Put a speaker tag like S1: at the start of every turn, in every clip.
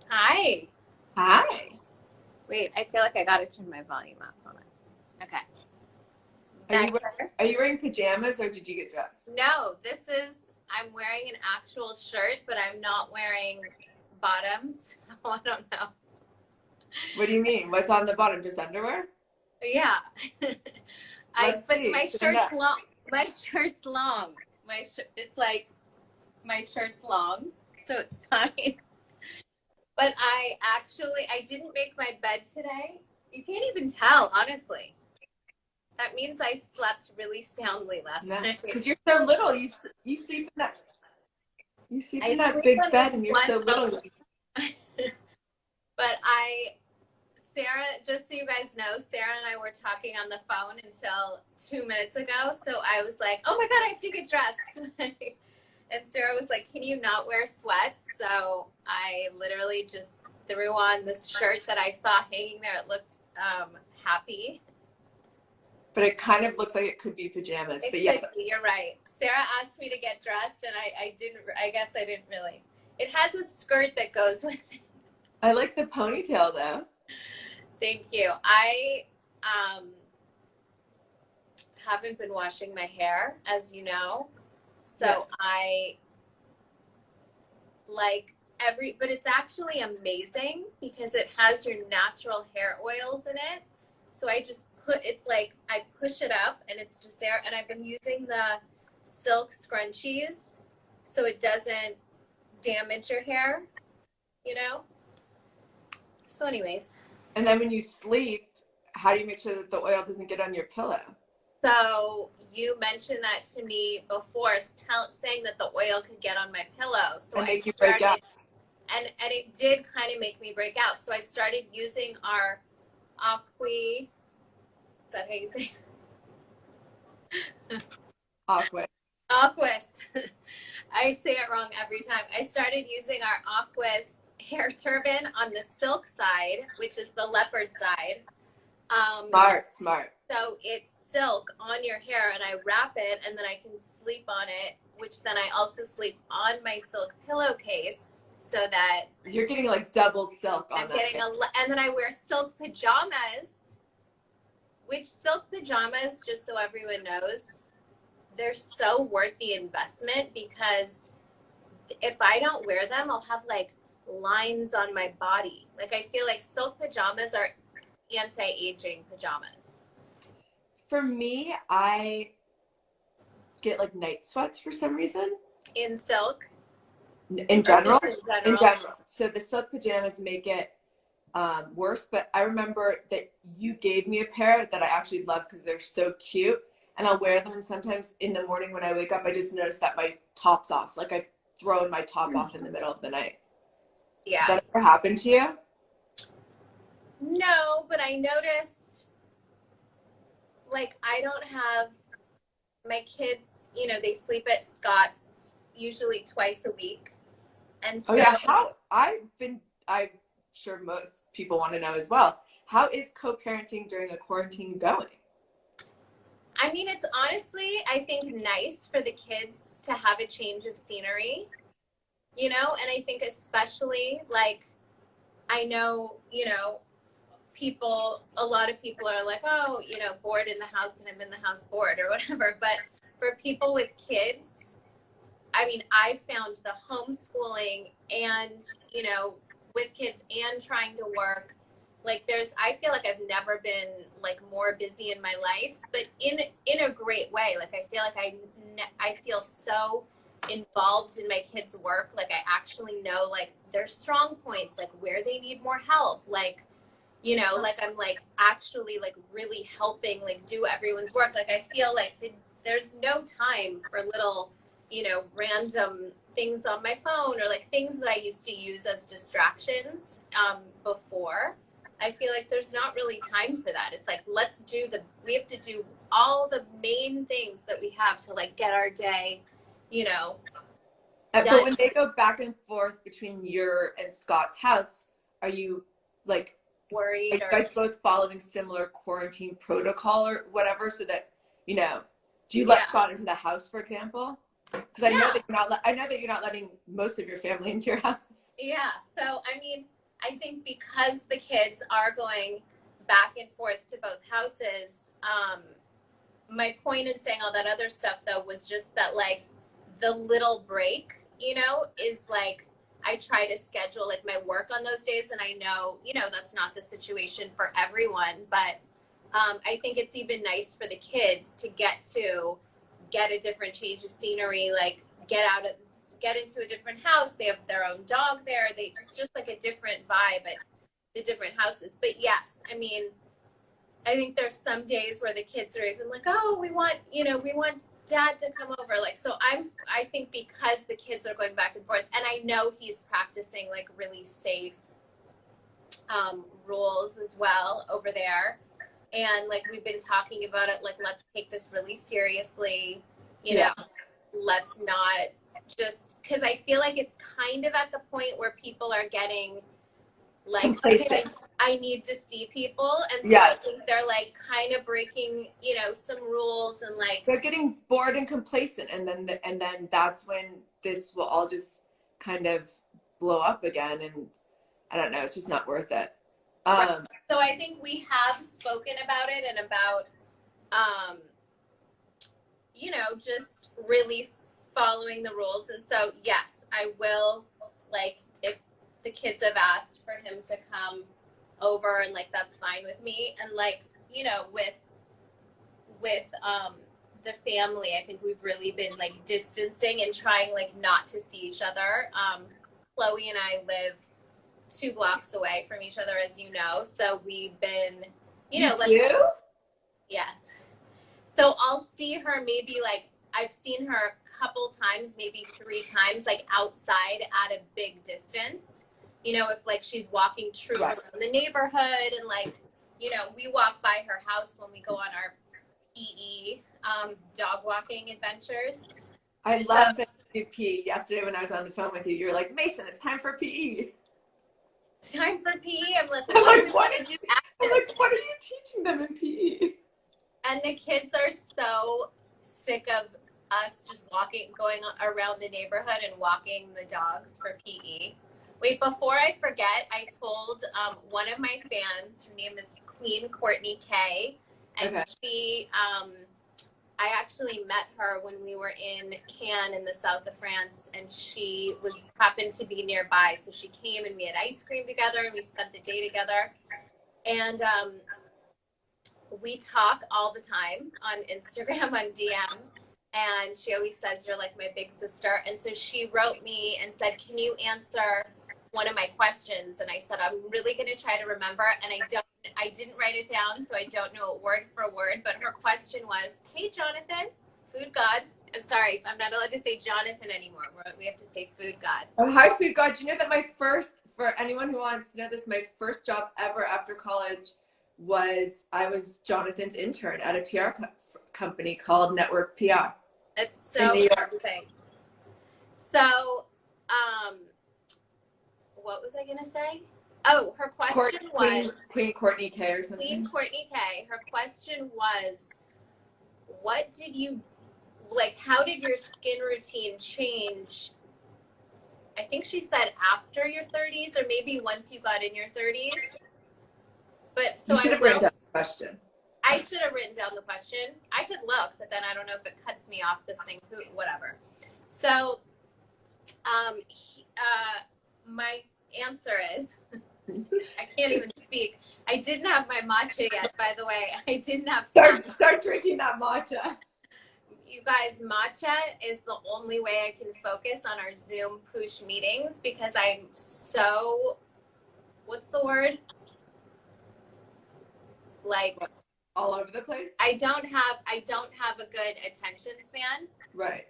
S1: Hi.
S2: Hi.
S1: Wait, I feel like I gotta turn my volume up. Hold on. Okay.
S2: Are you
S1: Better?
S2: are you wearing pajamas or did you get dressed?
S1: No, I'm wearing an actual shirt, but I'm not wearing bottoms. I don't know.
S2: What do you mean? What's on the bottom? Just underwear?
S1: Yeah.
S2: Let's
S1: But
S2: see.
S1: my
S2: Stand
S1: shirt's
S2: up.
S1: long. My shirt's long. It's like my shirt's long, so it's fine. But I didn't make my bed today. You can't even tell, honestly. That means I slept really soundly last
S2: No,
S1: night.
S2: because you're so little. You sleep in that
S1: I sleep
S2: big
S1: on
S2: bed
S1: this
S2: and you're
S1: one
S2: so
S1: little,
S2: little.
S1: but Sarah, just so you guys know, Sarah and I were talking on the phone until 2 minutes ago. So I was like, oh my God, I have to get dressed. And Sarah was like, can you not wear sweats? So I literally just threw on this shirt that I saw hanging there. It looked happy.
S2: But it kind of looks like it could be pajamas.
S1: It
S2: But
S1: could
S2: yes,
S1: be, you're right. Sarah asked me to get dressed and I guess I didn't really. It has a skirt that goes with it.
S2: I like the ponytail though.
S1: Thank you. I haven't been washing my hair, as you know. So
S2: Yeah.
S1: I but it's actually amazing because it has your natural hair oils in it. So I push it up and it's just there. And I've been using the silk scrunchies so it doesn't damage your hair, you know? So, anyways.
S2: And then when you sleep, how do you make sure that the oil doesn't get on your pillow?
S1: So you mentioned that to me before, saying that the oil could get on my pillow. So
S2: And
S1: I
S2: make you break out.
S1: started, and it did kind of make me break out. So I started using our Aqui. Is that how you say it?
S2: Awkward.
S1: Aquis. I say it wrong every time. I started using our Aquis hair turban on the silk side, which is the leopard side.
S2: Smart.
S1: So it's silk on your hair, and I wrap it, and then I can sleep on it, which then I also sleep on my silk pillowcase, so that
S2: You're getting like double silk on
S1: I'm
S2: that.
S1: getting and then I wear silk pajamas, which silk pajamas, just so everyone knows, they're so worth the investment because if I don't wear them, I'll have like lines on my body. Like I feel like silk pajamas are anti-aging pajamas.
S2: For me, I get like night sweats for some reason.
S1: In silk?
S2: In general?
S1: In general?
S2: In general. So the silk pajamas make it worse, but I remember that you gave me a pair that I actually love because they're so cute, and I'll wear them, and sometimes in the morning when I wake up, I just notice that my top's off. Like I've thrown my top off in the middle of the night.
S1: Yeah.
S2: Does that ever happen to you?
S1: No, but I noticed, like, I don't have my kids, they sleep at Scott's usually twice a week. And so,
S2: Oh yeah, I'm sure most people want to know as well. How is co-parenting during a quarantine going?
S1: I mean, it's honestly, I think, nice for the kids to have a change of scenery, and I think especially, like, I know, a lot of people are like, oh, bored in the house and I'm in the house bored or whatever. But for people with kids, I mean, I found the homeschooling and, with kids and trying to work, like I feel like I've never been like more busy in my life, but in a great way. Like I feel like I feel so involved in my kids' work. Like I actually know like their strong points, like where they need more help, like like I'm like actually like really helping like do everyone's work. Like I feel like there's no time for little random things on my phone or like things that I used to use as distractions before. I feel like there's not really time for that. It's like we have to do all the main things that we have to like get our day
S2: But
S1: done.
S2: when they go back and forth between your and Scott's house, are you like
S1: Worried?
S2: Are you guys both following similar quarantine protocol or whatever, so that do you let Scott into the house, for example? Because I know that you're not letting most of your family into your house.
S1: Yeah. So I mean, I think because the kids are going back and forth to both houses, my point in saying all that other stuff though was just that like the little break, you know, is like I try to schedule like my work on those days, and I know, you know, that's not the situation for everyone, but I think it's even nice for the kids to get a different change of scenery, like get into a different house. They have their own dog there. It's just like a different vibe at the different houses. But yes, I mean, I think there's some days where the kids are even like, oh, we want dad to come over. Like, so I think because the kids are going back and forth, and I know he's practicing like really safe rules as well over there. And like, we've been talking about it, like, let's take this really seriously, you know, let's not just, because I feel like it's kind of at the point where people are getting like, okay, I need to see people. And so I think they're like kind of breaking, you know, some rules, and like
S2: they're getting bored and complacent. And then that's when this will all just kind of blow up again. And I don't know, it's just not worth it.
S1: Right. So I think we have spoken about it and about, you know, just really following the rules. And so, yes, I will, like, if the kids have asked for him to come over, and like, that's fine with me. And like, you know, with the family, I think we've really been like distancing and trying like not to see each other. Chloe and I live 2 blocks away from each other, as you know. So we've been, you know, like, yes. So I'll see her maybe like, I've seen her a couple times, maybe 3 times, like outside at a big distance, you know, if like she's walking around the neighborhood, and like, you know, we walk by her house when we go on our PE dog walking adventures.
S2: I love that you PE. Yesterday when I was on the phone with you, you're like, Mason, it's time for PE.
S1: It's time for PE. I'm like, what are
S2: you teaching them in PE?
S1: And the kids are so sick of us just going around the neighborhood and walking the dogs for PE. Wait, before I forget, I told one of my fans, her name is Queen Kourtney K, and she, I actually met her when we were in Cannes in the south of France, and she happened to be nearby. So she came and we had ice cream together, and we spent the day together. And we talk all the time on Instagram, on DM. And she always says, you're like my big sister. And so she wrote me and said, can you answer one of my questions? And I said, I'm really going to try to remember. And I didn't write it down, so I don't know it word for word. But her question was, hey, Jonathan, food god. I'm sorry, I'm not allowed to say Jonathan anymore. We have to say food god.
S2: Oh, hi, food god. You know that for anyone who wants to know this, my first job ever after college I was Jonathan's intern at a PR company called Network PR.
S1: It's so interesting. So, what was I going to say? Oh, her question was...
S2: Queen Kourtney K or something?
S1: Queen Kourtney K. Her question was, what did you... Like, how did your skin routine change? I think she said after your 30s, or maybe once you got in your 30s. But so
S2: you should have written down the question.
S1: I should have written down the question. I could look, but then I don't know if it cuts me off this thing. Whatever. So, my answer is, I can't even speak. I didn't have my matcha yet, by the way. I didn't have time.
S2: Start drinking that matcha.
S1: You guys, matcha is the only way I can focus on our Zoom push meetings, because I'm so, what's the word? Like,
S2: all over the place.
S1: I don't have a good attention span.
S2: Right.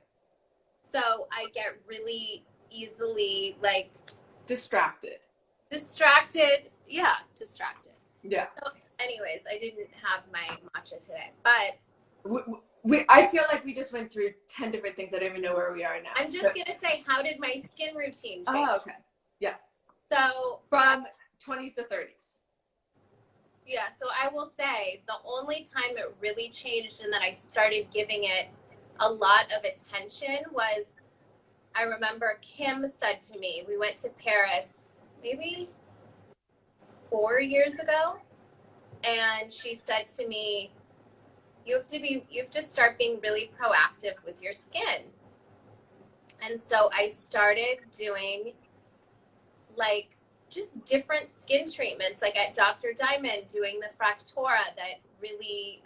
S1: So I get really easily like distracted. Yeah, distracted.
S2: Yeah.
S1: So anyways, I didn't have my matcha today, but
S2: I feel like we just went through 10 different things. I don't even know where we are now.
S1: I'm just going to say, how did my skin routine change?
S2: Oh, okay. Yes.
S1: So
S2: from 20s to 30s.
S1: Yeah, so I will say the only time it really changed and that I started giving it a lot of attention was, I remember Kim said to me, we went to Paris maybe 4 years ago. And she said to me, you have to start being really proactive with your skin. And so I started doing like just different skin treatments, like at Dr. Diamond, doing the Fractora that really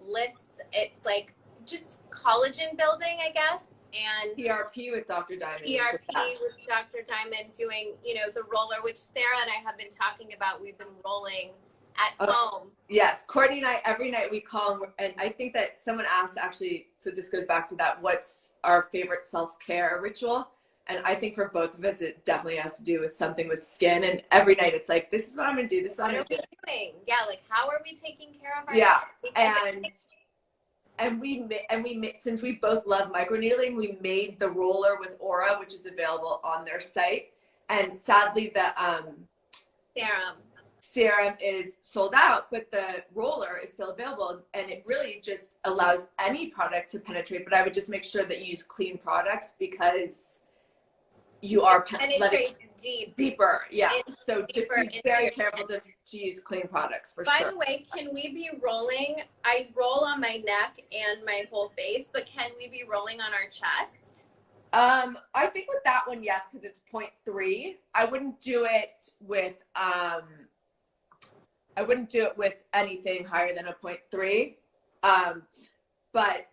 S1: lifts. It's like just collagen building, I guess. And
S2: PRP with Dr. Diamond.
S1: PRP with Dr. Diamond, doing, you know, the roller, which Sarah and I have been talking about. We've been rolling at home.
S2: Yes, Kourtney and I, every night we call, and I think that someone asked, actually, so this goes back to that, what's our favorite self-care ritual? And I think for both of us, it definitely has to do with something with skin. And every night it's like, this is what I'm going to do. This is what I'm going to do.
S1: What are we doing? Yeah, like how are we taking care of
S2: ourselves? And we since we both love microneedling, we made the roller with Aura, which is available on their site. And sadly, the serum is sold out, but the roller is still available, and it really just allows any product to penetrate. But I would just make sure that you use clean products, because you are
S1: penetrates
S2: deeper. Yeah. So just be very careful to use clean products for sure.
S1: By the way, can we be rolling? I roll on my neck and my whole face, but can we be rolling on our chest?
S2: I think with that one, yes, because it's 0.3. I wouldn't do it with anything higher than a 0.3. But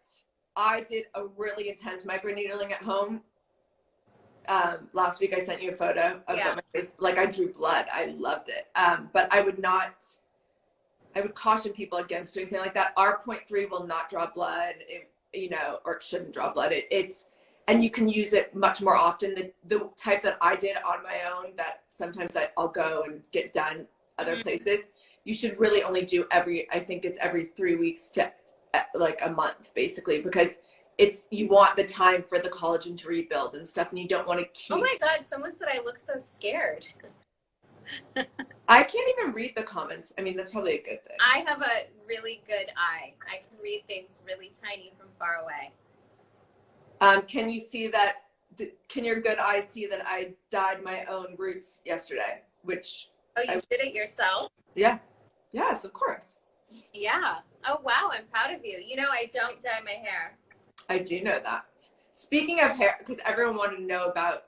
S2: I did a really intense microneedling at home. Last week I sent you a photo of my face. Like, I drew blood. I loved it. But I would caution people against doing something like that. Our 0.3 will not draw blood, or it shouldn't draw blood. And you can use it much more often. The type that I did on my own, that sometimes I'll go and get done other places, you should really only do every 3 weeks to like a month, basically, because you want the time for the collagen to rebuild and stuff, and you don't want to keep.
S1: Oh my God, someone said I look so scared.
S2: I can't even read the comments. I mean, that's probably a good thing.
S1: I have a really good eye. I can read things really tiny from far away.
S2: Can you see that? Can your good eye see that I dyed my own roots yesterday?
S1: You did it yourself?
S2: Yeah. Yes, of course.
S1: Yeah. Oh wow, I'm proud of you. You know, I don't dye my hair.
S2: I do know that. Speaking of hair, because everyone wanted to know about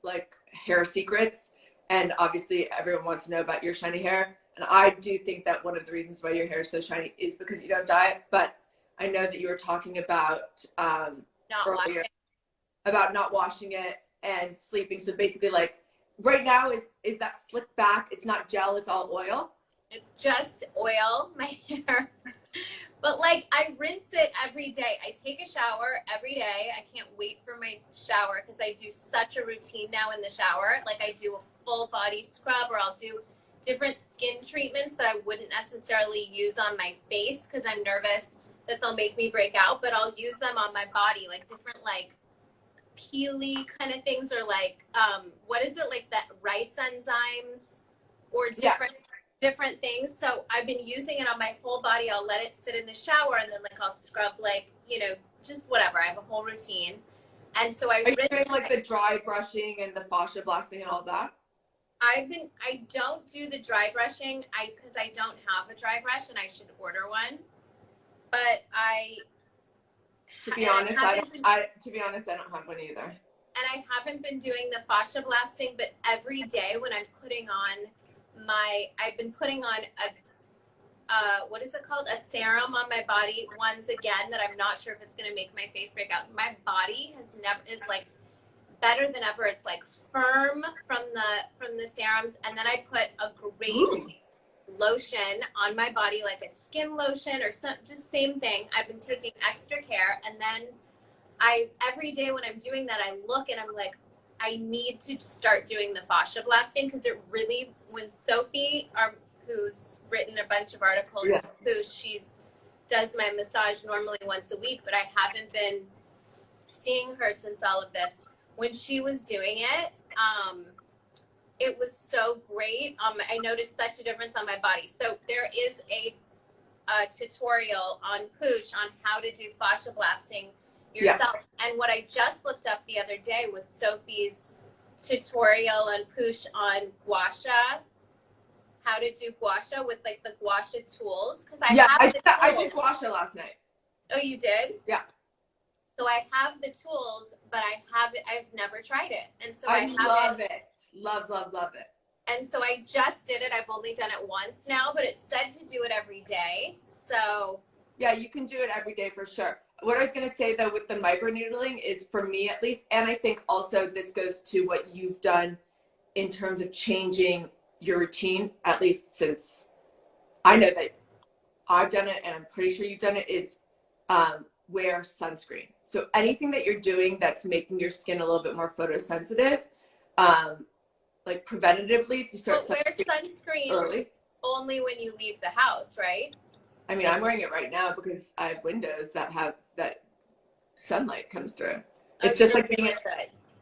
S2: like hair secrets, and obviously everyone wants to know about your shiny hair. And I do think that one of the reasons why your hair is so shiny is because you don't dye it. But I know that you were talking about earlier about not washing it and sleeping. So basically, like right now is that slick back? It's not gel. It's all oil.
S1: It's just oil, my hair. But like, I rinse it every day. I take a shower every day. I can't wait for my shower because I do such a routine now in the shower. Like, I do a full body scrub, or I'll do different skin treatments that I wouldn't necessarily use on my face because I'm nervous that they'll make me break out, but I'll use them on my body, like different like peely kind of things, or like what is it, like that rice enzymes, or different things. So I've been using it on my whole body. I'll let it sit in the shower, and then like I'll scrub, like, just whatever. I have a whole routine. And so
S2: Are you doing like the dry brushing and the fascia blasting and all that?
S1: I don't do the dry brushing because I don't have a dry brush, and I should order one. But to be honest, I don't have one either. And I haven't been doing the fascia blasting, but every day when I'm putting on I've been putting on what is it called? A serum on my body once again that I'm not sure if it's going to make my face break out. My body is like better than ever. It's like firm from the serums. And then I put a great lotion on my body, like a skin lotion or just same thing. I've been taking extra care. And then every day when I'm doing that, I look and I'm like, I need to start doing the fascia blasting, because it really, when Sophie, who's written a bunch of articles, does my massage normally once a week, but I haven't been seeing her since all of this. When she was doing it, it was so great. I noticed such a difference on my body. So there is a tutorial on Pooch on how to do fascia blasting yourself. Yes. And what I just looked up the other day was Sophie's tutorial on Pooch on gua sha, how to do gua sha with like the gua sha tools, because
S2: I did gua sha last night.
S1: Oh, you did?
S2: Yeah.
S1: So I have the tools, but I've never tried it. And so
S2: I love it. Love it.
S1: And so I just did it. I've only done it once now, but it said to do it every day. So
S2: yeah, you can do it every day for sure. What I was going to say though with the microneedling is, for me at least, and I think also this goes to what you've done in terms of changing your routine, at least since I know that I've done it and I'm pretty sure you've done it, is wear sunscreen. So anything that you're doing that's making your skin a little bit more photosensitive, like preventatively, if you start
S1: wear sunscreen
S2: early,
S1: only when you leave the house, right?
S2: I mean, I'm wearing it right now because I have windows that have that sunlight comes through. It's just like being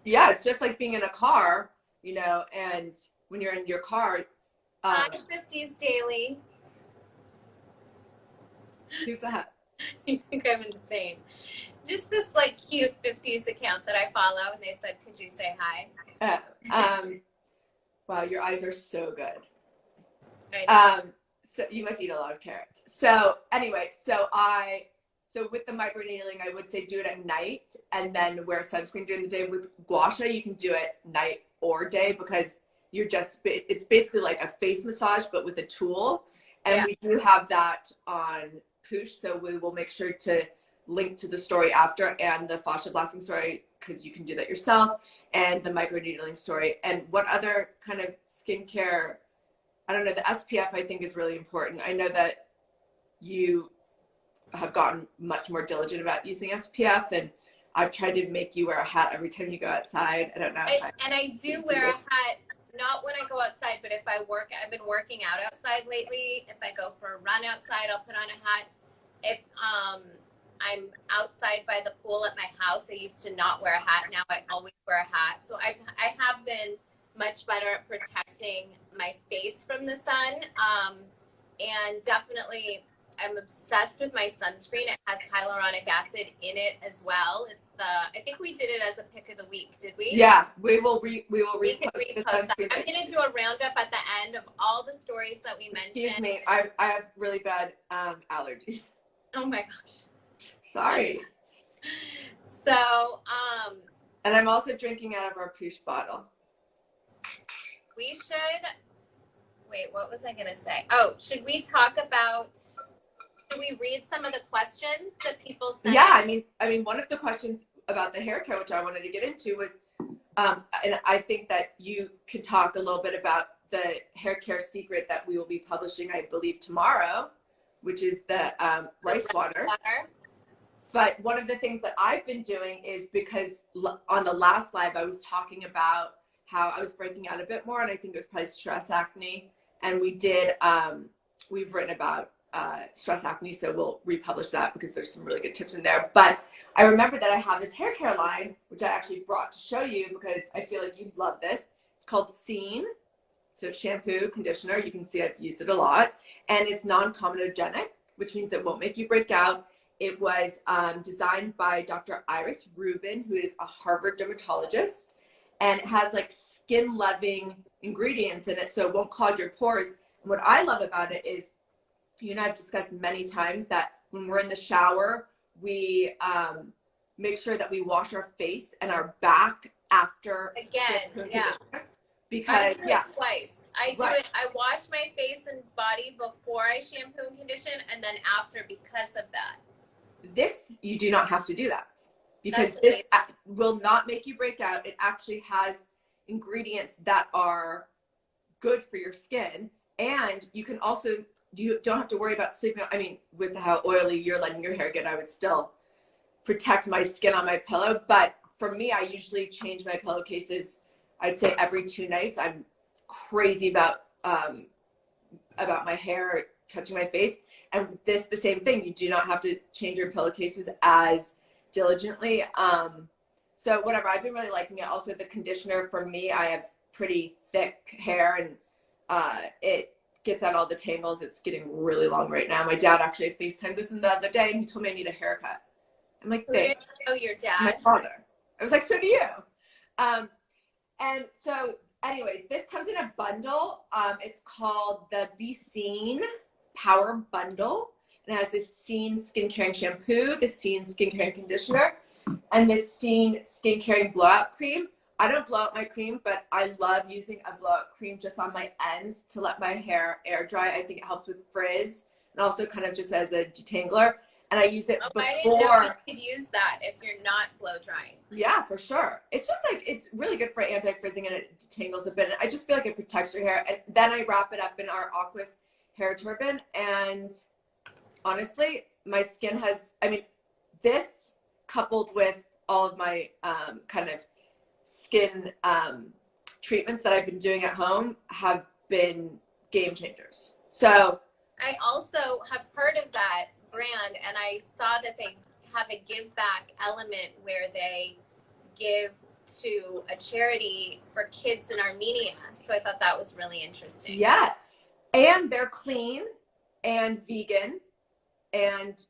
S2: it's just like being in a car, you know, and when you're in your car.
S1: Hi, 50s Daily.
S2: Who's that?
S1: You think I'm insane. Just this like cute 50s account that I follow, and they said, could you say hi?
S2: Wow, your eyes are so good.
S1: I know.
S2: So you must eat a lot of carrots. So anyway, so with the microneedling, I would say do it at night and then wear sunscreen during the day. With gua sha, you can do it night or day because it's basically like a face massage, but with a tool. And we do have that on Poosh, so we will make sure to link to the story after, and the fascia blasting story, because you can do that yourself, and the microneedling story. And what other kind of skincare, I don't know, the SPF I think is really important. I know that you have gotten much more diligent about using SPF, and I've tried to make you wear a hat every time you go outside. I don't know.
S1: I do wear a hat, not when I go outside, but if I've been working out outside lately. If I go for a run outside, I'll put on a hat. If I'm outside by the pool at my house, I used to not wear a hat. Now I always wear a hat. So I have been much better at protecting my face from the sun. And definitely, I'm obsessed with my sunscreen. It has hyaluronic acid in it as well. I think we did it as a pick of the week, did we?
S2: Yeah, we will repost
S1: that. I'm going to do a roundup at the end of all the stories that we mentioned.
S2: Excuse me, I have really bad allergies.
S1: Oh my gosh.
S2: Sorry.
S1: So,
S2: and I'm also drinking out of our Poosh bottle.
S1: We should, wait, what was I going to say? Oh, should we read some of the questions that people sent?
S2: Yeah, I mean, one of the questions about the hair care, which I wanted to get into, was, and I think that you could talk a little bit about the hair care secret that we will be publishing, I believe, tomorrow, which is the rice water. But one of the things that I've been doing is, because on the last live, I was talking about how I was breaking out a bit more, and I think it was probably stress acne. And we've written about stress acne, so we'll republish that because there's some really good tips in there. But I remember that I have this hair care line, which I actually brought to show you because I feel like you'd love this. It's called Scene. So it's shampoo, conditioner. You can see I've used it a lot. And it's non-comedogenic, which means it won't make you break out. It was designed by Dr. Iris Rubin, who is a Harvard dermatologist. And it has like skin-loving ingredients in it, so it won't clog your pores. And what I love about it is, you and I have discussed many times that when we're in the shower, we make sure that we wash our face and our back after.
S1: Again, yeah.
S2: Because,
S1: I do it twice. I wash my face and body before I shampoo and condition, and then after because of that.
S2: This, you do not have to do that. Because this will not make you break out. It actually has ingredients that are good for your skin. And you can also, you don't have to worry about sleeping. I mean, with how oily you're letting your hair get, I would still protect my skin on my pillow. But for me, I usually change my pillowcases, I'd say every 2 nights. I'm crazy about my hair touching my face. And this, the same thing. You do not have to change your pillowcases as diligently. So whatever, I've been really liking it. Also, the conditioner, for me, I have pretty thick hair, and it gets out all the tangles. It's getting really long right now. My dad actually FaceTimed with him the other day, and he told me I need a haircut. I'm like, thanks.
S1: Oh, your dad?
S2: My father. I was like, so do you. And so anyways, this comes in a bundle. It's called the Be Seen Power Bundle. It has this Seen skincare and shampoo, the Seen skincare and conditioner, and this Seen skincare and blowout cream. I don't blow out my cream, but I love using a blowout cream just on my ends to let my hair air dry. I think it helps with frizz and also kind of just as a detangler. And I use it before.
S1: I didn't know you could use that if you're not blow drying.
S2: Yeah, for sure. It's just like, it's really good for anti-frizzing and it detangles a bit. And I just feel like it protects your hair. And then I wrap it up in our Aquas hair turban. And honestly, my skin has, I mean, this coupled with all of my kind of skin treatments that I've been doing at home have been game changers. So
S1: I also have heard of that brand, and I saw that they have a give back element where they give to a charity for kids in Armenia. So I thought that was really interesting.
S2: yes, and they're clean and vegan and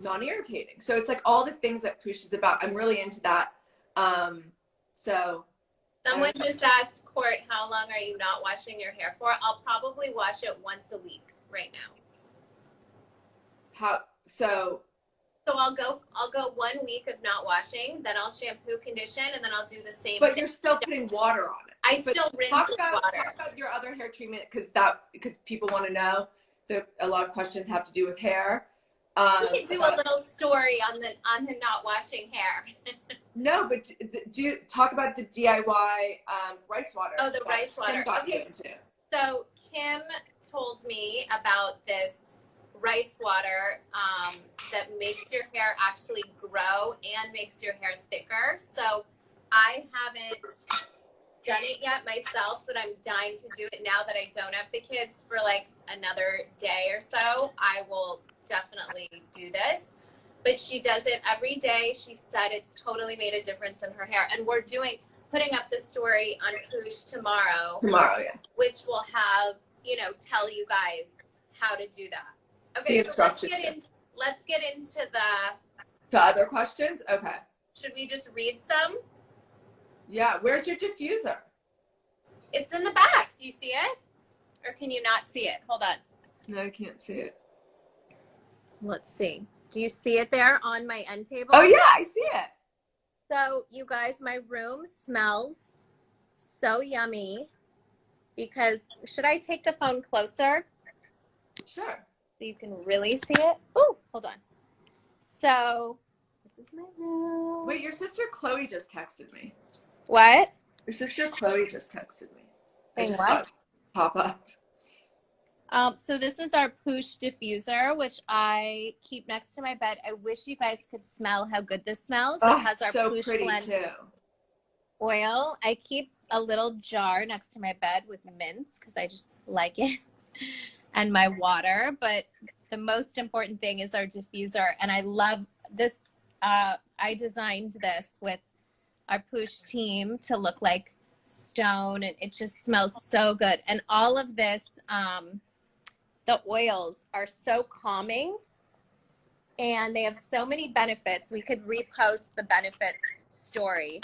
S2: non-irritating. So it's like all the things that Poosh is about. I'm really into that. So
S1: someone just asked, Court, how long are you not washing your hair for? I'll probably wash it once a week right now.
S2: So
S1: I'll go 1 week of not washing, then I'll shampoo, condition, and then I'll do the same
S2: but
S1: thing.
S2: you're still putting water on it.
S1: I still rinse with water.
S2: Talk about your other hair treatment because people want to know. A lot of questions have to do with hair.
S1: We can do a little story on the not washing hair.
S2: No, but do talk about the DIY rice water.
S1: Oh, the rice water. Okay, so Kim told me about this rice water that makes your hair actually grow and makes your hair thicker. So I haven't done it yet myself, but I'm dying to do it now that I don't have the kids for like another day or so. I will definitely do this. But she does it every day. She said it's totally made a difference in her hair. And we're putting up the story on Poosh tomorrow. Tomorrow, yeah. Which will have, tell you guys how to do that. Okay, so let's get into
S2: the other questions. Okay.
S1: Should we just read some?
S2: Yeah. Where's your diffuser?
S1: It's in the back. Do you see it? Or can you not see it? Hold on.
S2: No, I can't see it.
S1: Let's see. Do you see it there on my end table?
S2: Oh yeah, I see it.
S1: So you guys, my room smells so yummy because, should I take the phone closer?
S2: Sure.
S1: So you can really see it. Oh, hold on. So this is my room.
S2: Wait, your sister Chloe just texted me.
S1: What?
S2: Your sister Chloe just texted me.
S1: Saying what?
S2: Pop up.
S1: So this is our Poosh diffuser, which I keep next to my bed. I wish you guys could smell how good this smells. It has our
S2: so
S1: Poosh
S2: pretty
S1: blend
S2: too.
S1: Oil. I keep a little jar next to my bed with mints because I just like it. And my water, but the most important thing is our diffuser. And I love this. I designed this with our Poosh team to look like stone, and it just smells so good. And all of this, the oils are so calming, and they have so many benefits. We could repost the benefits story.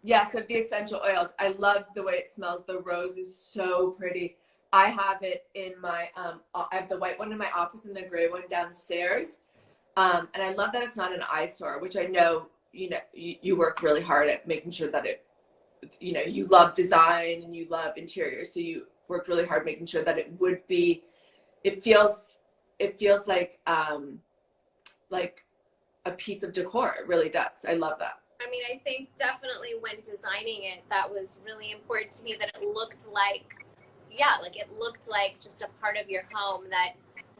S2: Yes, of the essential oils. I love the way it smells. The rose is so pretty. I have it in my, I have the white one in my office and the gray one downstairs. And I love that it's not an eyesore, which I know, you work really hard at making sure that it, you love design and you love interior. So you worked really hard making sure that it would be, it feels like a piece of decor. It really does. I love that.
S1: I mean, I think definitely when designing it, that was really important to me, that it looked like, it looked like just a part of your home that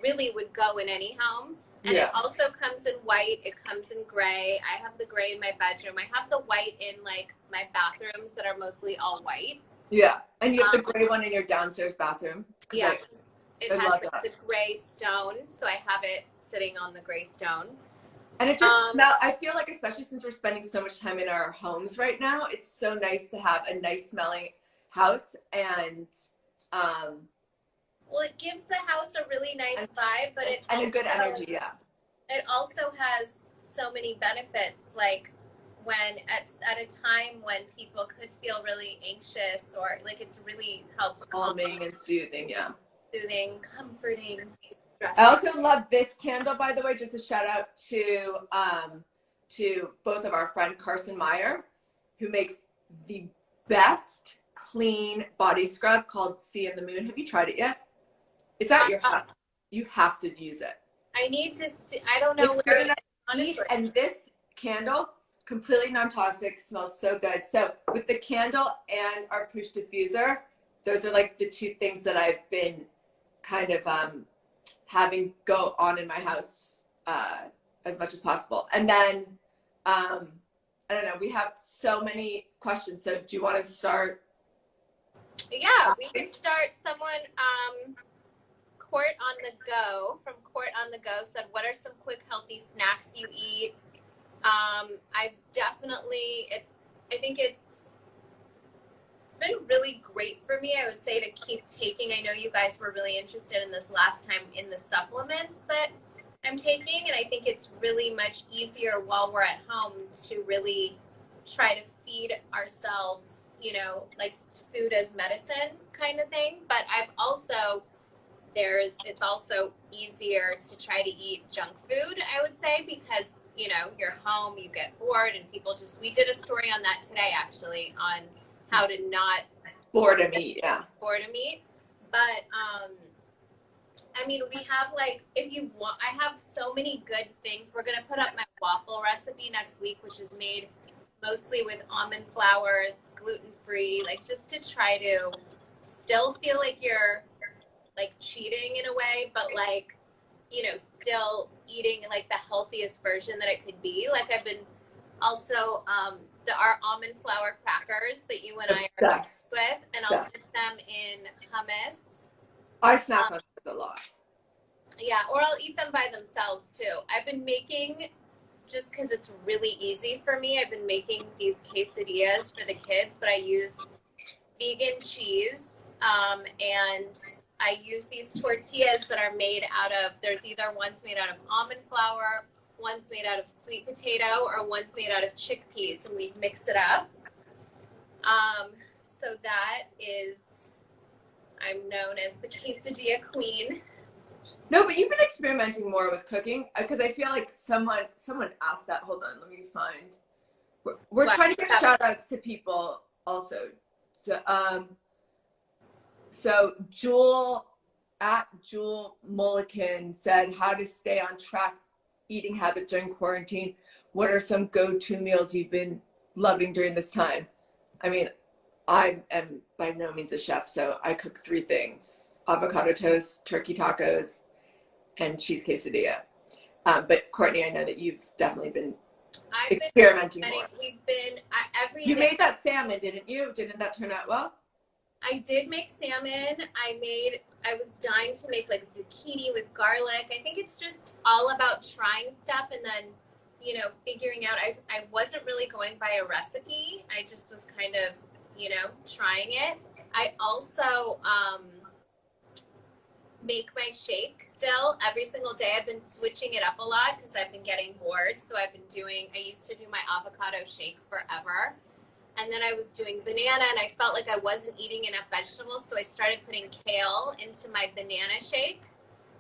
S1: really would go in any home. And it also comes in white. It comes in gray. I have the gray in my bedroom. I have the white in like my bathrooms that are mostly all white.
S2: Yeah. And you have the gray one in your downstairs bathroom.
S1: Yeah. It has the gray stone. So I have it sitting on the gray stone.
S2: And it just smells, I feel like, especially since we're spending so much time in our homes right now, it's so nice to have a nice smelling house. And
S1: well, it gives the house a really nice vibe, but it
S2: and a good energy. Yeah,
S1: it also has so many benefits. Like when at a time when people could feel really anxious, or like it's really helps
S2: Calming and soothing, yeah.
S1: soothing, comforting,
S2: I also love this candle, by the way. Just a shout out to both of our friend Carson Meyer, who makes the best clean body scrub called Sea in the Moon. Have you tried it yet? It's at your house. You have to use it.
S1: I need to see. I don't know where it is, honestly.
S2: And this candle, completely non-toxic, smells so good. So with the candle and our push diffuser, those are like the two things that I've been kind of having go on in my house as much as possible. And then I don't know, we have so many questions. So do you want to start?
S1: Yeah, we can start. Someone Court on the Go from Court on the Go said, what are some quick healthy snacks you eat? I've definitely I think it's been really great for me, I would say, to keep taking. I know you guys were really interested in this last time in the supplements that I'm taking, and I think it's really much easier while we're at home to really try to feed ourselves, you know, like food as medicine kind of thing. But I've also it's also easier to try to eat junk food, I would say, because, you know, you're home, you get bored, and we did a story on that today, actually, on how to not
S2: boredom eat.
S1: But I mean, we have, like, if you want, I have so many good things. We're gonna put up my waffle recipe next week, which is made mostly with almond flour. It's gluten-free, like, just to try to still feel like you're like cheating in a way, but like, you know, still eating like the healthiest version that it could be. Like, I've been also our almond flour crackers that you and I are obsessed with, and I'll put them in hummus.
S2: I snack on those a lot.
S1: Yeah, or I'll eat them by themselves too. I've been making, just because it's really easy for me, I've been making these quesadillas for the kids, but I use vegan cheese, and I use these tortillas that are made out of, there's either one's made out of almond flour, one's made out of sweet potato, or one's made out of chickpeas, and we mix it up. So that is, I'm known as the quesadilla queen.
S2: No, but you've been experimenting more with cooking, because I feel like someone asked that. Hold on, let me find. We're trying to give shout outs to people also. So Jewel Mulligan said, how to stay on track eating habits during quarantine. What are some go-to meals you've been loving during this time? I mean, I am by no means a chef, so I cook 3 things: avocado toast, turkey tacos, and cheese quesadilla. But Kourtney, I know that you've definitely been experimenting more.
S1: We've been every
S2: You
S1: day.
S2: made that salmon, didn't you? Didn't that turn out well?
S1: I did make salmon. I was dying to make like zucchini with garlic. I think it's just all about trying stuff and then, you know, figuring out. I wasn't really going by a recipe. I just was kind of, you know, trying it. I also make my shake still every single day. I've been switching it up a lot because I've been getting bored. So I used to do my avocado shake forever. And then I was doing banana, and I felt like I wasn't eating enough vegetables, so I started putting kale into my banana shake.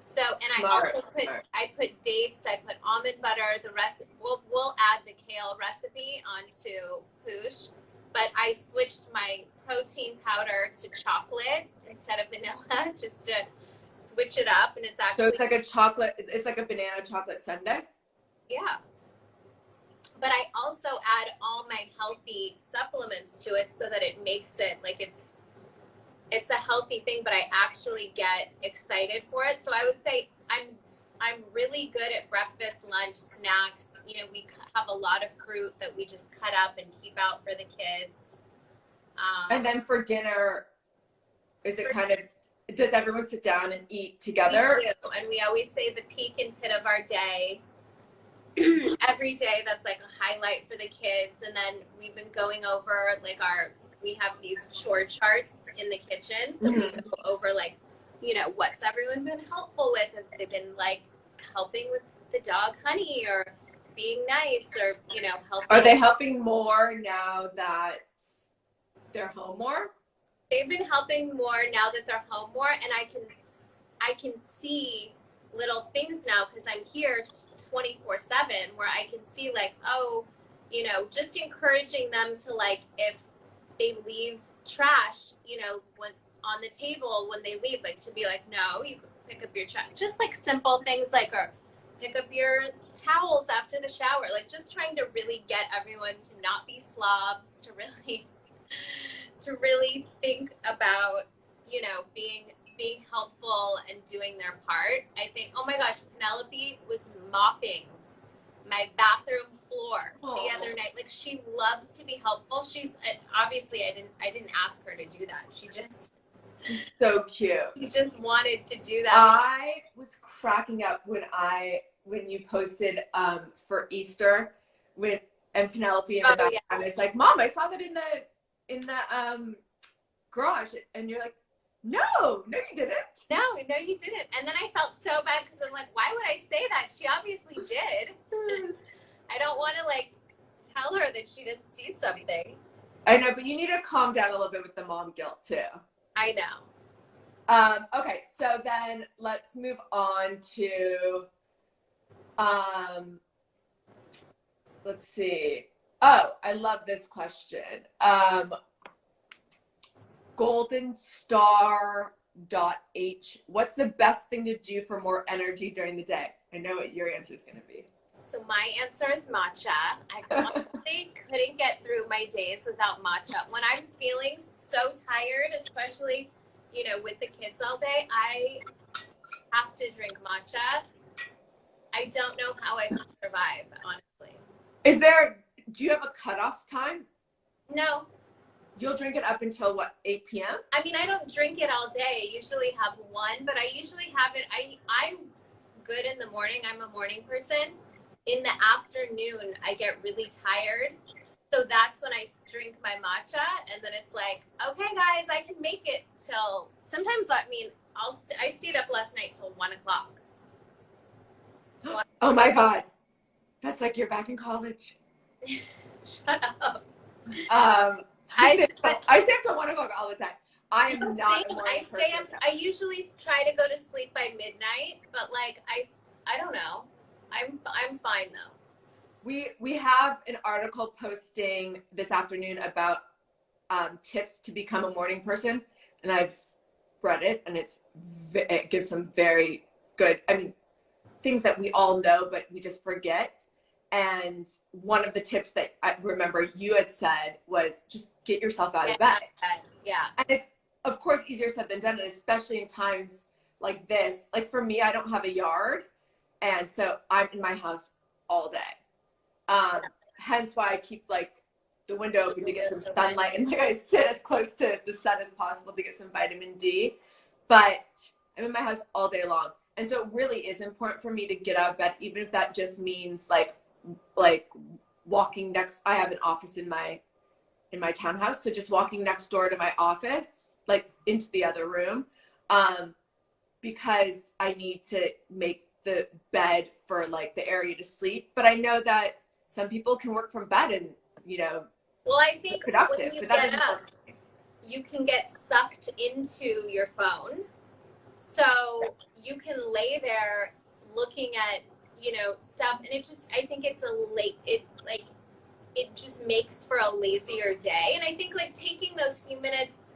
S1: So, and I put dates, I put almond butter. The rest, we'll add the kale recipe onto Poosh, but I switched my protein powder to chocolate instead of vanilla, just to switch it up. And it's actually,
S2: so it's like a banana chocolate sundae.
S1: Yeah. But I also add all my healthy supplements to it so that it makes it like it's a healthy thing, but I actually get excited for it. So I would say I'm really good at breakfast, lunch, snacks. You know, we have a lot of fruit that we just cut up and keep out for the kids.
S2: And then for dinner, does everyone sit down and eat together?
S1: We do, and we always say the peak and pit of our day. Every day, that's like a highlight for the kids. And then we've been going over like we have these chore charts in the kitchen. So we go over like, you know, what's everyone been helpful with? Have they been like helping with the dog Honey, or, being nice or, you know, helping.
S2: Are they helping more now that they're home more?
S1: They've been helping more now that they're home more, and I can see little things now because I'm here 24/7 where I can see like, oh, you know, just encouraging them to like, if they leave trash, you know, when on the table when they leave, like to be like, no, you pick up your trash. Just like simple things like, or pick up your towels after the shower. Like just trying to really get everyone to not be slobs, to really think about, you know, being helpful and doing their part. I think, oh my gosh, Penelope was mopping my bathroom floor the other night. Like she loves to be helpful. She's obviously I didn't ask her to do that.
S2: She's so cute.
S1: She just wanted to do that.
S2: I was cracking up when you posted for Easter and Penelope in the background. Yeah. It's like, Mom, I saw that in the garage, and you're like, no, you didn't.
S1: No, you didn't. And then I felt so bad because I'm like, why would I say that? She obviously did. I don't want to like tell her that she didn't see something.
S2: I know, but you need to calm down a little bit with the mom guilt too.
S1: I know.
S2: Okay, so then let's move on to let's see. Oh, I love this question. Golden Star .h. What's the best thing to do for more energy during the day? I know what your answer is going to be.
S1: So my answer is matcha. I honestly couldn't get through my days without matcha. When I'm feeling so tired, especially, you know, with the kids all day, I have to drink matcha. I don't know how I can survive, honestly.
S2: Do you have a cutoff time?
S1: No.
S2: You'll drink it up until what, 8 p.m.? I
S1: mean, I don't drink it all day. I usually have one, but I usually have it. I'm good in the morning. I'm a morning person. In the afternoon, I get really tired. So that's when I drink my matcha. And then it's like, okay, guys, I can make it till sometimes. I mean, I stayed up last night till 1 o'clock.
S2: Oh my God. That's like you're back in college.
S1: Shut up.
S2: I stay up till 1 o'clock all the time. I am not a morning person.
S1: I usually try to go to sleep by midnight, but like I don't know. I'm fine though.
S2: We have an article posting this afternoon about tips to become a morning person, and I've read it, and it gives some very good, things that we all know, but we just forget. And one of the tips that I remember you had said was just get yourself out of bed.
S1: Yeah.
S2: And it's, of course, easier said than done, and especially in times like this. Like for me, I don't have a yard, and so I'm in my house all day. Hence why I keep like the window open to get some sunlight, and like I sit as close to the sun as possible to get some vitamin D. But I'm in my house all day long. And so it really is important for me to get out of bed, even if that just means like walking next. I have an office in my townhouse, so just walking next door to my office, like into the other room, because I need to make the bed for like the area to sleep. But I know that some people can work from bed and,
S1: well, I think
S2: productive,
S1: when you
S2: but that
S1: get up, you can get sucked into your phone. So you can lay there looking at, stuff, and I think it just makes for a lazier day. And I think like taking those few minutes,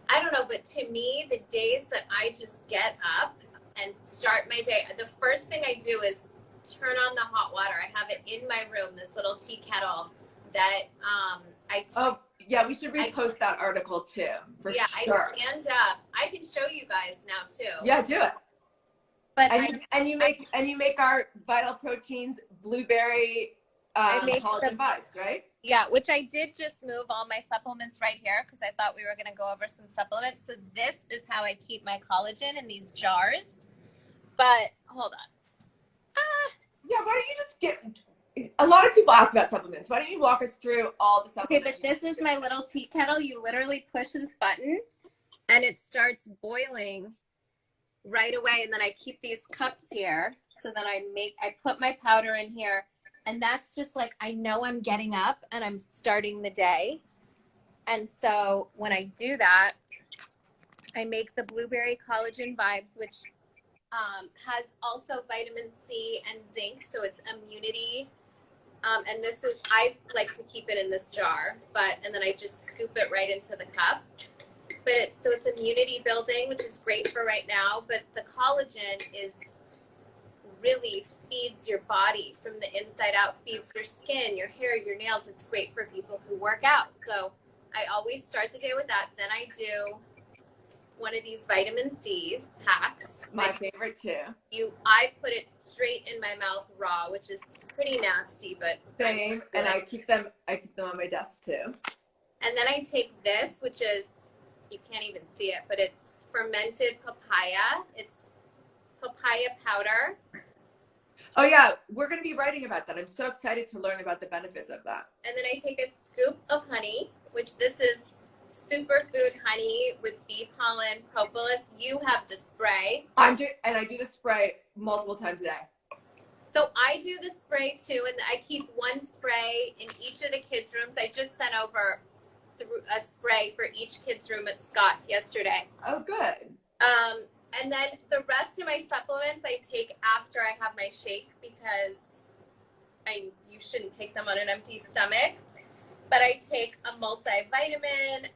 S1: I don't know, but to me, the days that I just get up and start my day, the first thing I do is turn on the hot water. I have it in my room, this little tea kettle that
S2: we should repost that article too, for sure.
S1: I stand up. I can show you guys now too.
S2: Yeah, do it.
S1: But
S2: you make our Vital Proteins blueberry collagen vibes, right?
S1: Yeah, which I did just move all my supplements right here because I thought we were going to go over some supplements. So this is how I keep my collagen in these jars. But hold on.
S2: Yeah, why don't you just a lot of people ask about supplements. Why don't you walk us through all the supplements?
S1: Okay, but this is my little tea kettle. You literally push this button and it starts boiling right away. And then I keep these cups here. So then I put my powder in here. And that's just like, I know I'm getting up and I'm starting the day. And so when I do that, I make the blueberry collagen vibes, which has also vitamin C and zinc. So it's immunity. And this is, I like to keep it in this jar, and then I just scoop it right into the cup. But it's immunity building, which is great for right now. But the collagen really feeds your body from the inside out, feeds your skin, your hair, your nails. It's great for people who work out. So I always start the day with that. Then I do one of these vitamin C packs.
S2: My favorite too.
S1: I put it straight in my mouth raw, which is pretty nasty, but
S2: same. And I keep them on my desk too.
S1: And then I take this, which is, you can't even see it, but it's fermented papaya. It's papaya powder.
S2: Oh yeah, we're going to be writing about that. I'm so excited to learn about the benefits of that.
S1: And then I take a scoop of honey, which this is superfood honey with bee pollen, propolis. You have the spray.
S2: I do the spray multiple times a day.
S1: So I do the spray too, and I keep one spray in each of the kids' rooms. I just sent over a spray for each kid's room at Scott's yesterday.
S2: Oh, good.
S1: And then the rest of my supplements I take after I have my shake, because you shouldn't take them on an empty stomach. But I take a multivitamin.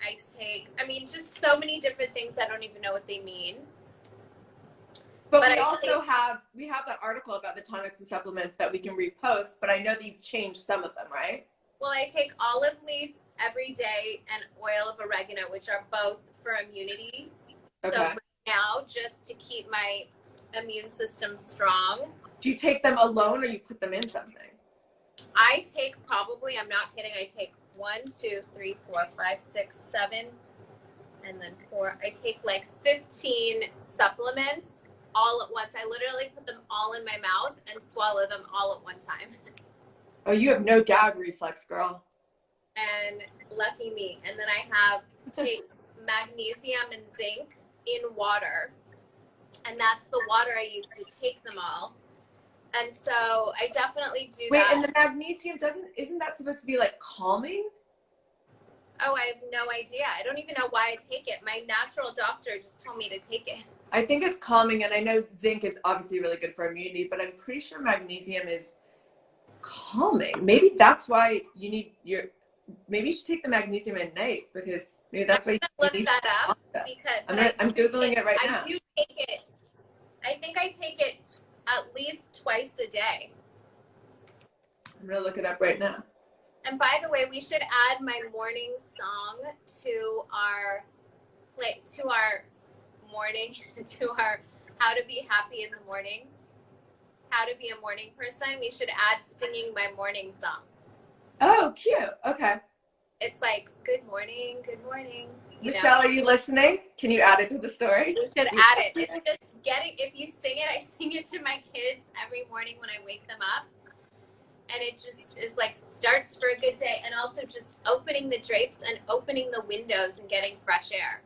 S1: Just so many different things. I don't even know what they mean.
S2: But we have that article about the tonics and supplements that we can repost, but I know that you've changed some of them, right?
S1: Well, I take olive leaf every day and oil of oregano, which are both for immunity.
S2: Okay.
S1: So right now, just to keep my immune system strong.
S2: Do you take them alone or you put them in something?
S1: I take probably, I'm not kidding, I take 1, 2, 3, 4, 5, 6, 7, and then 4. I take like 15 supplements all at once. I literally put them all in my mouth and swallow them all at one time.
S2: Oh, you have no gag reflex, girl.
S1: And lucky me. And then I take magnesium and zinc in water. And that's the water I use to take them all. And so I definitely do that.
S2: Wait, and the magnesium isn't that supposed to be like calming?
S1: Oh, I have no idea. I don't even know why I take it. My natural doctor just told me to take it.
S2: I think it's calming, and I know zinc is obviously really good for immunity, but I'm pretty sure magnesium is calming. Maybe that's why maybe you should take the magnesium at night, because maybe that's why you
S1: look that up, because
S2: I'm Googling it right now.
S1: I do take it. I think I take it at least twice a day.
S2: I'm going to look it up right now.
S1: And by the way, we should add my morning song to our how to be happy in the morning, how to be a morning person. We should add singing my morning song.
S2: Oh, cute. Okay.
S1: It's like, good morning.
S2: Michelle, are you listening? Can you add it to the story?
S1: We should add it. It's just if you sing it, I sing it to my kids every morning when I wake them up. And it just is like starts for a good day. And also just opening the drapes and opening the windows and getting fresh air.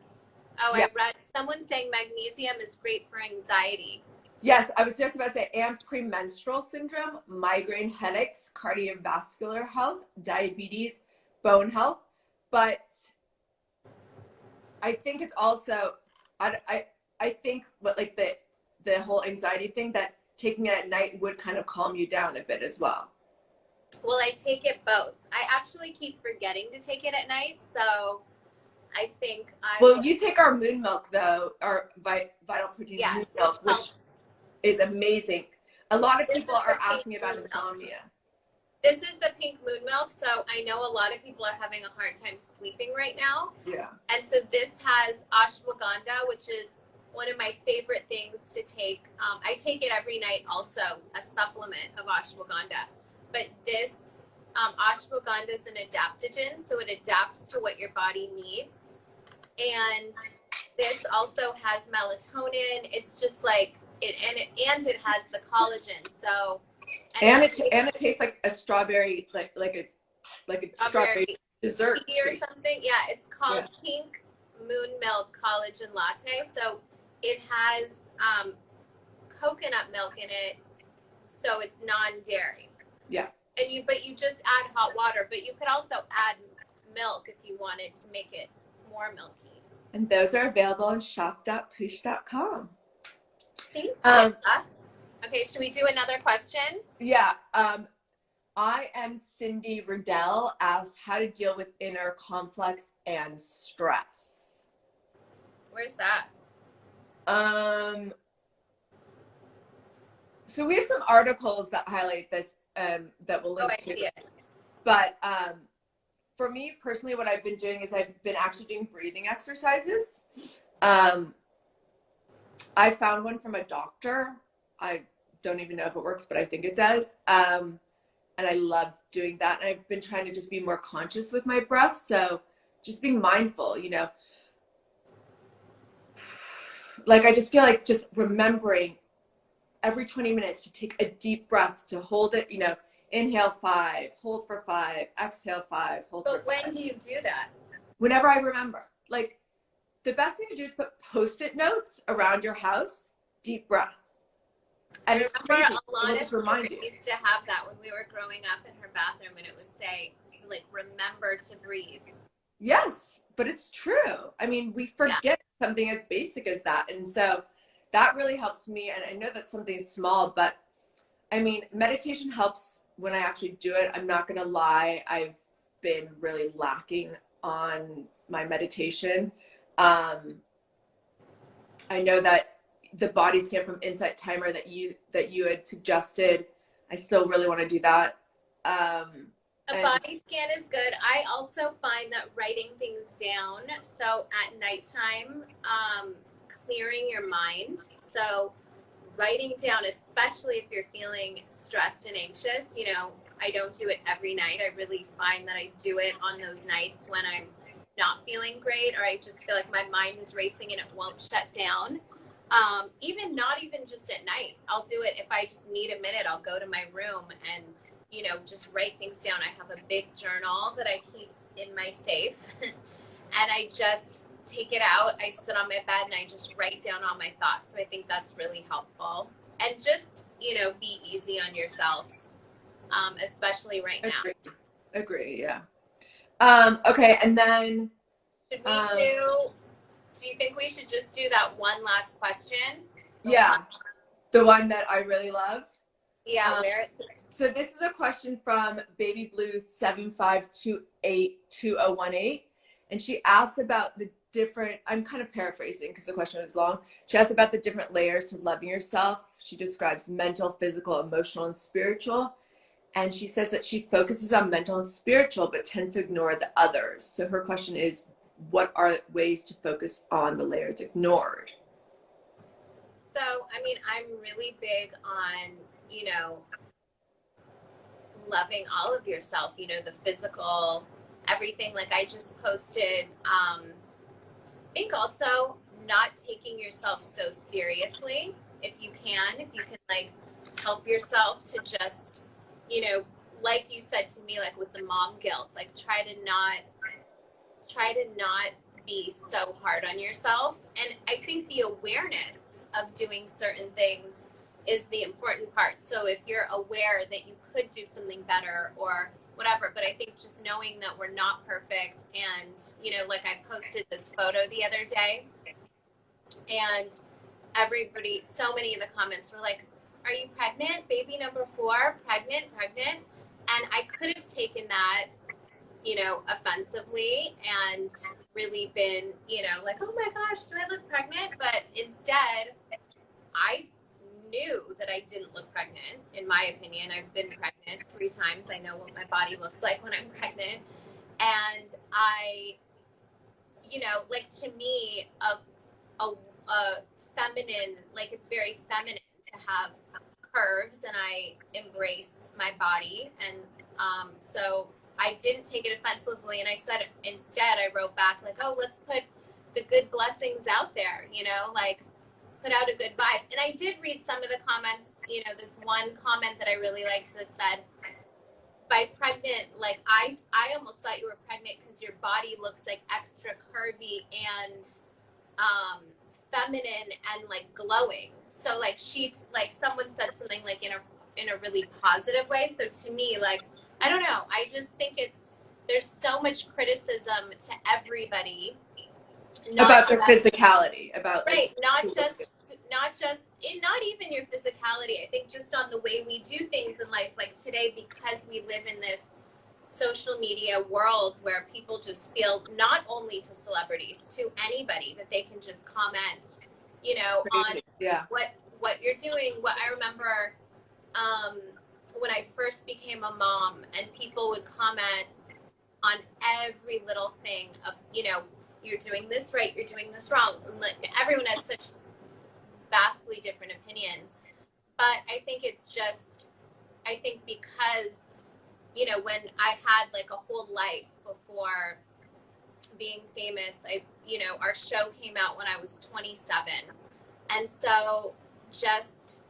S1: Oh, yeah. I read someone saying magnesium is great for anxiety.
S2: Yes, I was just about to say, and premenstrual syndrome, migraine headaches, cardiovascular health, diabetes, bone health. But I think it's also, I think like the whole anxiety thing, that taking it at night would kind of calm you down a bit as well.
S1: Well, I take it both. I actually keep forgetting to take it at night, so I think
S2: you take our moon milk, though, our Vital Proteins moon milk, which is amazing. A lot of people are asking about insomnia.
S1: This is the pink moon milk, so I know a lot of people are having a hard time sleeping right now.
S2: Yeah. And
S1: so this has ashwagandha, which is one of my favorite things to take. I take it every night also, a supplement of ashwagandha. But this ashwagandha is an adaptogen, so it adapts to what your body needs. And this also has melatonin. It's just like it has the collagen. So and
S2: it tastes like a strawberry, like a strawberry dessert
S1: or something. Yeah, it's called Pink Moon Milk Collagen Latte. So it has coconut milk in it, so it's non-dairy.
S2: Yeah.
S1: but you just add hot water, but you could also add milk if you wanted to make it more milky.
S2: And those are available on shop.poosh.com.
S1: Thanks, Sarah. Okay, should we do another question?
S2: Yeah. I am Cindy Riddell, asks how to deal with inner conflicts and stress.
S1: Where's that?
S2: So we have some articles that highlight this that we'll link to.
S1: I see it.
S2: But for me personally, what I've been doing is I've been actually doing breathing exercises. I found one from a doctor. I don't even know if it works, but I think it does. And I love doing that. And I've been trying to just be more conscious with my breath. So just being mindful, you know. Like, I just feel like just remembering every 20 minutes to take a deep breath, to hold it, you know, inhale 5, hold for 5, exhale 5, hold for 5.
S1: But when do you do that?
S2: Whenever I remember. Like, the best thing to do is put Post-it notes around your house, deep breath. And it's crazy. It'll just remind you.
S1: Used to have that when we were growing up in her bathroom, and it would say, like, remember to breathe.
S2: Yes, but it's true. I mean, we forget something as basic as that. And so that really helps me. And I know that's something small, but I mean, meditation helps when I actually do it. I'm not going to lie. I've been really lacking on my meditation. I know that the body scan from Insight Timer that you had suggested, I still really want to do that.
S1: A body scan is good. I also find that writing things down, so at nighttime, clearing your mind. So writing down, especially if you're feeling stressed and anxious, you know, I don't do it every night. I really find that I do it on those nights when I'm not feeling great, or I just feel like my mind is racing and it won't shut down. Not even just at night. I'll do it if I just need a minute. I'll go to my room and, you know, just write things down. I have a big journal that I keep in my safe and I just take it out. I sit on my bed and I just write down all my thoughts. So I think that's really helpful. And just, you know, be easy on yourself, especially right now.
S2: Agree, yeah. Okay, and then
S1: should we do you think we should just do that one last question?
S2: The one that I really love. So this is a question from Baby Blue 75282018, and she asks about the different, I'm kind of paraphrasing because the question is long. She asks about the different layers to loving yourself. She describes mental, physical, emotional, and spiritual. And she says that she focuses on mental and spiritual, but tends to ignore the others. So her question is, what are ways to focus on the layers ignored?
S1: So, I mean, I'm really big on, you know, loving all of yourself, you know, the physical, everything. Like I just posted, I think also not taking yourself so seriously. If you can like help yourself to just, you know, like you said to me, like with the mom guilt, like try to not be so hard on yourself. And I think the awareness of doing certain things is the important part. So if you're aware that you could do something better or whatever, but I think just knowing that we're not perfect, and, you know, like I posted this photo the other day and everybody, so many of the comments were like, are you pregnant? Baby number 4, pregnant? And I could have taken that, you know, offensively and really been, you know, like, oh my gosh, do I look pregnant? But instead, I knew that I didn't look pregnant, in my opinion. I've been pregnant 3 times. I know what my body looks like when I'm pregnant. And I, you know, like to me, a feminine, like it's very feminine to have curves, and I embrace my body. And so I didn't take it offensively, and I said, instead I wrote back like, oh, let's put the good blessings out there, you know, like put out a good vibe. And I did read some of the comments, you know, this one comment that I really liked that said, by pregnant, like I almost thought you were pregnant because your body looks like extra curvy and feminine and like glowing. So like someone said something like in a really positive way. So to me, like I don't know. I just think there's so much criticism to everybody.
S2: About their physicality, about
S1: right,
S2: like,
S1: not even your physicality. I think just on the way we do things in life, like today, because we live in this social media world where people just feel, not only to celebrities, to anybody, that they can just comment, you know,
S2: crazy.
S1: on what you're doing. What I remember when I first became a mom, and people would comment on every little thing of, you know, you're doing this right, you're doing this wrong. Like, everyone has such vastly different opinions. But I think because, you know, when I had like a whole life before being famous, you know, our show came out when I was 27. And so just,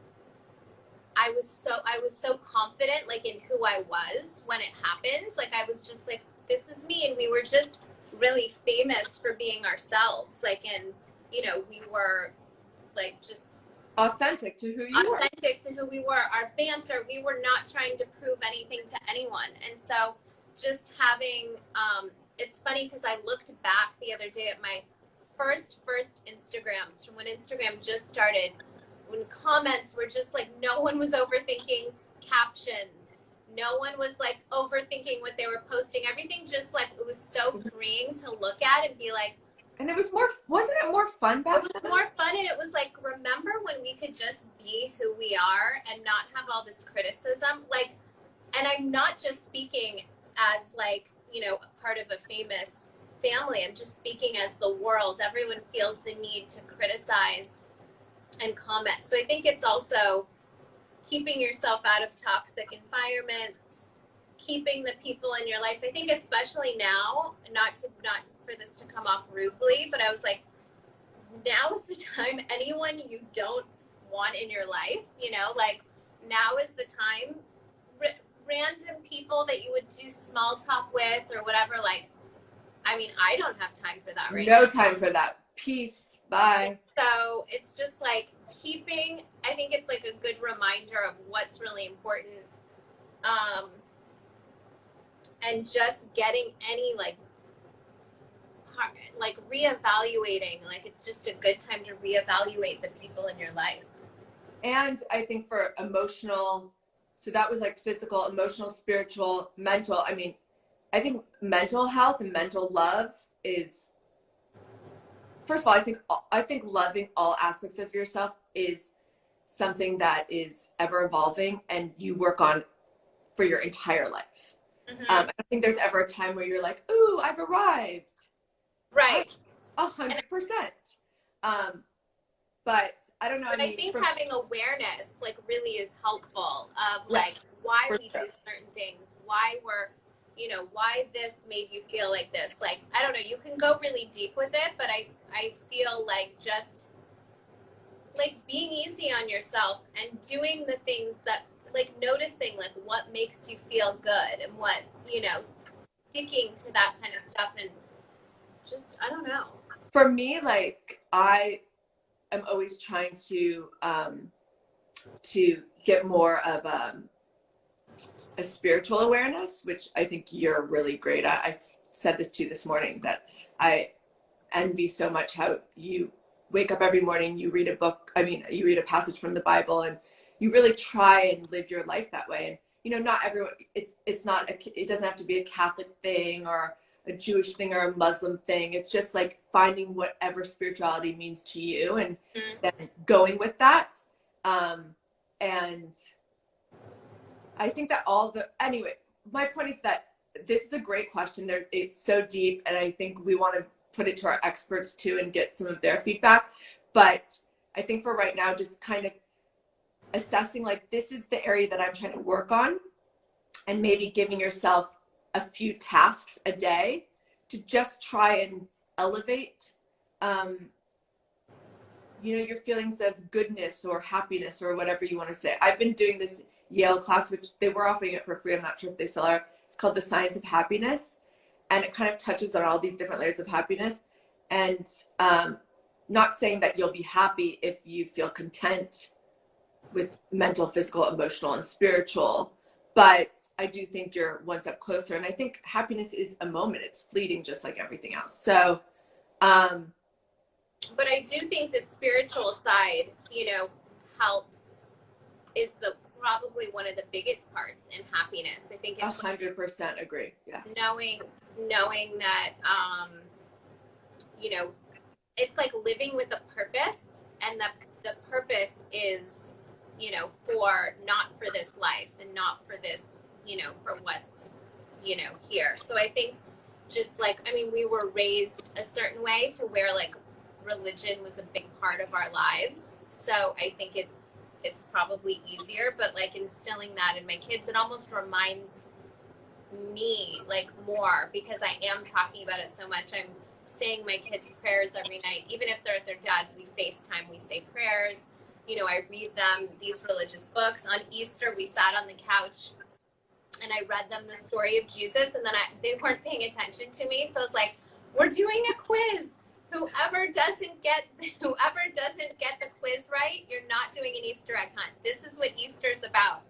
S1: I was so confident, like, in who I was when it happened. Like, I was just like, this is me. And we were just really famous for being ourselves. Like, and, you know, we were like just
S2: authentic to who you were.
S1: Authentic to who we were. Our banter, we were not trying to prove anything to anyone. And so just having, it's funny because I looked back the other day at my first Instagrams from when Instagram just started, when comments were just like, no one was overthinking captions. No one was like overthinking what they were posting. Everything just like, it was so freeing to look at and be like,
S2: and it was more, wasn't it more fun back then?
S1: It was more fun, and it was like, remember when we could just be who we are and not have all this criticism? Like, and I'm not just speaking as like, you know, a part of a famous family. I'm just speaking as the world. Everyone feels the need to criticize and comment. So I think it's also keeping yourself out of toxic environments, keeping the people in your life. I think especially now, not for this to come off rudely, but I was like, now is the time. Anyone you don't want in your life, you know, like, now is the time. Random people that you would do small talk with or whatever, like, I mean, I don't have time for that right now.
S2: No time for that. Peace. Bye.
S1: So it's just like keeping, I think it's like a good reminder of what's really important. And just getting any like reevaluating, like, it's just a good time to reevaluate the people in your life.
S2: And I think for emotional, so that was like physical, emotional, spiritual, mental. I mean, I think mental health and mental love is, first of all, I think loving all aspects of yourself is something that is ever evolving and you work on for your entire life. Mm-hmm. I don't think there's ever a time where you're like, ooh, I've arrived.
S1: Right.
S2: 100%. But I don't know.
S1: But I think having awareness, like, really is helpful of, like, why we do certain things, why why this made you feel like this. Like, I don't know, you can go really deep with it, but I feel like just, like, being easy on yourself and doing the things that, like, noticing, like, what makes you feel good and what, you know, sticking to that kind of stuff, and just, I don't know.
S2: For me, like, I am always trying to get more of a spiritual awareness, which I think you're really great at. I said this to you this morning, that I envy so much how you wake up every morning, you read a book, you read a passage from the Bible, and you really try and live your life that way. And, you know, not everyone, it doesn't have to be a Catholic thing or a Jewish thing or a Muslim thing. It's just like finding whatever spirituality means to you and then going with that. And I think that anyway, my point is that this is a great question. It's so deep, and I think we want to put it to our experts too and get some of their feedback. But I think for right now, just kind of assessing, like, this is the area that I'm trying to work on, and maybe giving yourself a few tasks a day to just try and elevate, your feelings of goodness or happiness or whatever you want to say. I've been doing this Yale class, which they were offering it for free. I'm not sure if they still are. It's called The Science of Happiness. And it kind of touches on all these different layers of happiness. And not saying that you'll be happy if you feel content with mental, physical, emotional, and spiritual. but I do think you're one step closer. And I think happiness is a moment. It's fleeting, just like everything else. So,
S1: but I do think the spiritual side, helps, is probably one of the biggest parts in happiness. I think it's
S2: 100% agree. Yeah.
S1: Knowing that, it's like living with a purpose, and the purpose is, not for this life and not for this, for what's, here. So I think just like, we were raised a certain way to where like religion was a big part of our lives. So I think it's probably easier, but like instilling that in my kids, it almost reminds me like more, because I am talking about it so much. I'm saying my kids' prayers every night. Even if they're at their dad's, we FaceTime, we say prayers. I read them these religious books. On Easter, we sat on the couch and I read them the story of Jesus, and then they weren't paying attention to me. So I was like, we're doing a quiz. Whoever doesn't get the quiz right, you're not doing an Easter egg hunt. This is what Easter's about.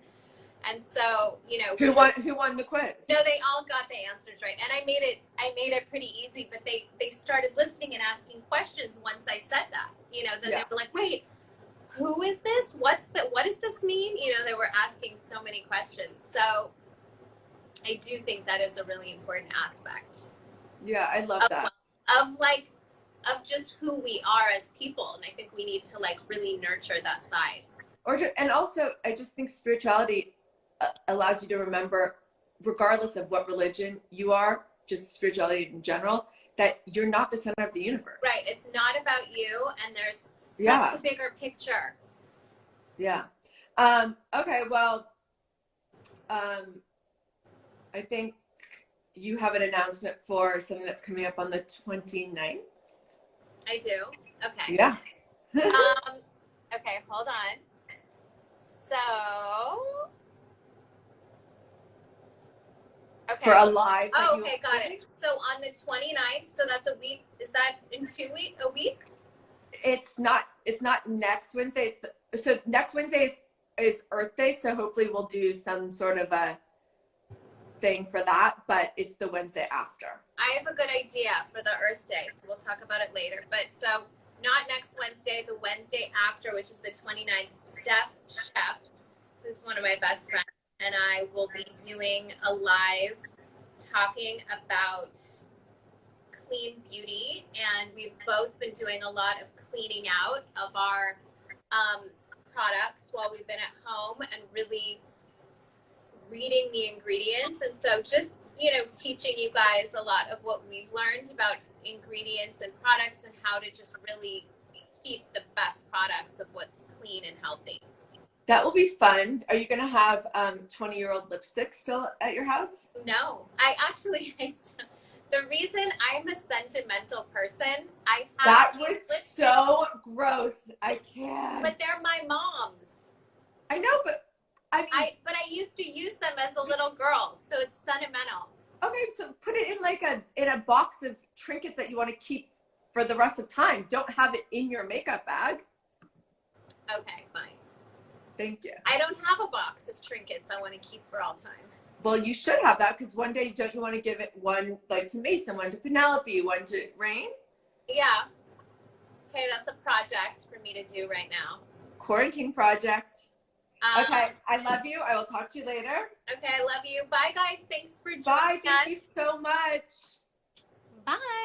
S1: And so,
S2: who won the quiz?
S1: No, they all got the answers right, and I made it pretty easy. But they started listening and asking questions once I said that. Then they were like, wait, who is this? What does this mean? They were asking so many questions. So I do think that is a really important aspect.
S2: Yeah, I love that.
S1: Of just who we are as people, and I think we need to like really nurture that side.
S2: And also, I just think spirituality allows you to remember, regardless of what religion you are, just spirituality in general, that you're not the center of the universe.
S1: Right. It's not about you, and there's such a bigger picture.
S2: Yeah. Okay. Well, I think you have an announcement for something that's coming up on the 29th.
S1: I do. Okay.
S2: Yeah.
S1: Okay, hold on. So, okay.
S2: For a live.
S1: Oh, okay, got it. So on the 29th, so that's a week. Is that in a week?
S2: It's not next Wednesday. So next Wednesday is Earth Day. So hopefully we'll do some sort of a thing for that, but it's the Wednesday after.
S1: I have a good idea for the Earth Day, so we'll talk about it later. But so not next Wednesday, the Wednesday after, which is the 29th, Steph Shep, who's one of my best friends, and I will be doing a live talking about clean beauty. And we've both been doing a lot of cleaning out of our products while we've been at home, and really reading the ingredients. And so just, teaching you guys a lot of what we've learned about ingredients and products, and how to just really keep the best products of what's clean and healthy.
S2: That will be fun. Are you going to have 20-year-old lipstick still at your house?
S1: No, the reason I'm a sentimental person,
S2: that was so gross. I can't.
S1: But they're my mom's.
S2: I know, but I
S1: used to use them as a little girl, so it's sentimental.
S2: Okay, so put it in a box of trinkets that you want to keep for the rest of time. Don't have it in your makeup bag.
S1: Okay, fine.
S2: Thank you.
S1: I don't have a box of trinkets I want to keep for all time.
S2: Well, you should have that, because one day, don't you want to give it one like to Mason, one to Penelope, one to Rain?
S1: Yeah. Okay, that's a project for me to do right now.
S2: Quarantine project. Okay, I love you. I will talk to you later.
S1: Okay, I love you. Bye, guys. Thanks for joining us.
S2: Bye. Thank you so much.
S1: Bye.